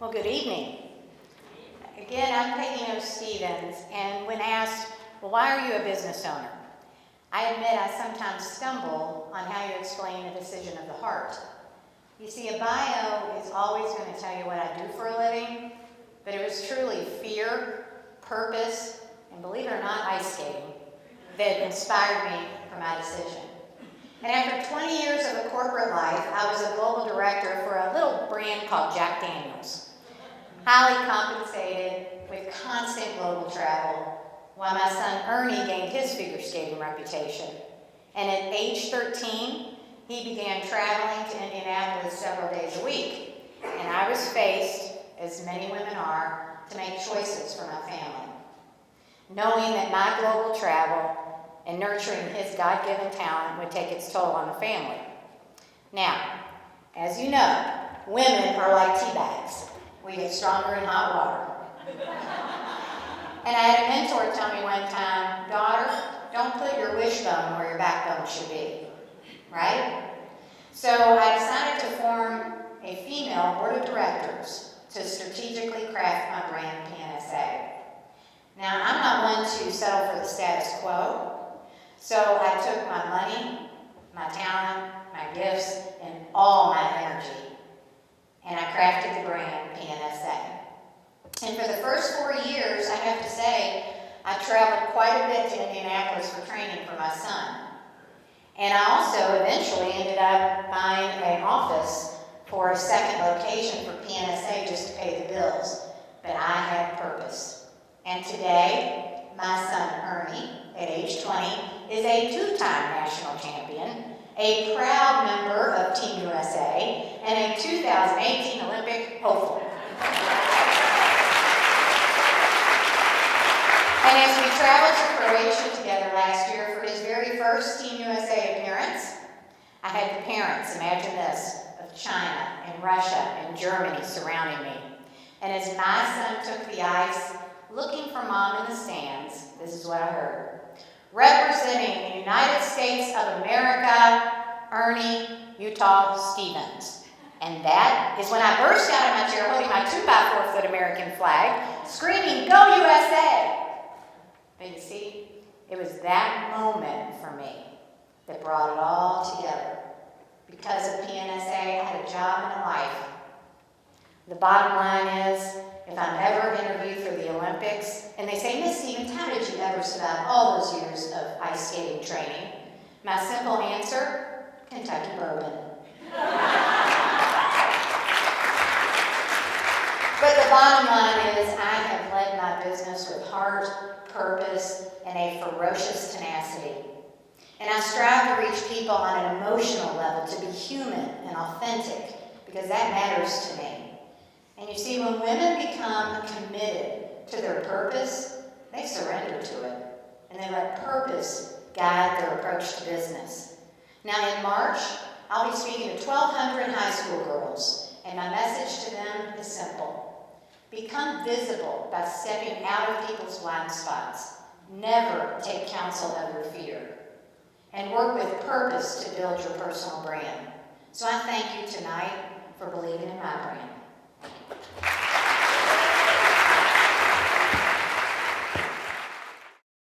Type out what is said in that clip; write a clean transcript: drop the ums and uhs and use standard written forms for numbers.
Well, good evening. Again, I'm Peggy Noe Stevens, and when asked, well, why are you a business owner? I admit I sometimes stumble on how you explain a decision of the heart. You see, a bio is always going to tell you what I do for a living, but it was truly fear, purpose, and believe it or not, ice skating that inspired me for my decision. And after 20 years of a corporate life, I was a global director for a little brand called Jack Daniels. Highly compensated with constant global travel, while my son Ernie gained his figure skating reputation. And at age 13, he began traveling to Indianapolis several days a week. And I was faced, as many women are, to make choices for my family. Knowing that my global travel and nurturing his God-given talent would take its toll on the family. Now, as you know, women are like tea bags. We get stronger in hot water. And I had a mentor tell me one time, daughter, don't put your wishbone where your backbone should be, right? So I decided to form a female board of directors to strategically craft my brand PNSA. Now, I'm not one to settle for the status quo, so I took my money, my talent, my gifts, and all my energy, and I crafted the brand PNSA. And for the first 4 years, I have to say, I traveled quite a bit to Indianapolis for training for my son. And I also eventually ended up buying an office for a second location for PNSA just to pay the bills. But I had purpose. And today, my son Ernie, at age 20, is a two-time national champion, a proud member of Team USA, and a 2018 Olympic hopeful. And as we traveled to Croatia together last year for his very first Team USA appearance, I had the parents, imagine this, of China and Russia and Germany surrounding me. And as my son took the ice, looking for mom in the stands, this is what I heard. Representing the United States of America, Ernie Utah Stevens. And that is when I burst out of my chair holding my 2x4-foot American flag, screaming, "Go USA!" But you see, it was that moment for me that brought it all together. Because of PNSA, I had a job and a life. The bottom line is, if I'm ever interviewed for the Olympics, and they say, "Miss Stevens, how did you ever survive all those years of ice skating training?" My simple answer, Kentucky bourbon. But the bottom line is, I have led my business with heart, purpose, and a ferocious tenacity. And I strive to reach people on an emotional level, to be human and authentic, because that matters to me. And you see, when women become committed to their purpose, they surrender to it. And they let purpose guide their approach to business. Now in March, I'll be speaking to 1,200 high school girls. And my message to them is simple. Become visible by stepping out of people's blind spots. Never take counsel of your fear. And work with purpose to build your personal brand. So I thank you tonight for believing in my brand.